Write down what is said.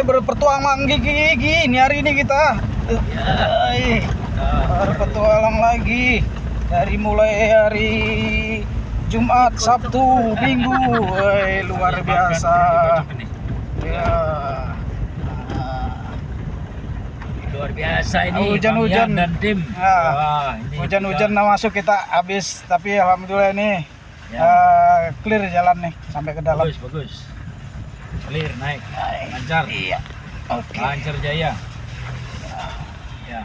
Berpetualang gigi ini hari ini kita. Berpetualang lagi dari mulai hari Jumat, Sabtu, Minggu. Luar biasa. Ya. Luar biasa ini. Hujan-hujan dan tim. Nah, hujan-hujan masuk kita habis, tapi alhamdulillah ini clear jalan nih sampai ke dalam. Bagus. Clear, naik, lancar. Iya. Oke. Lancar jaya. Ya.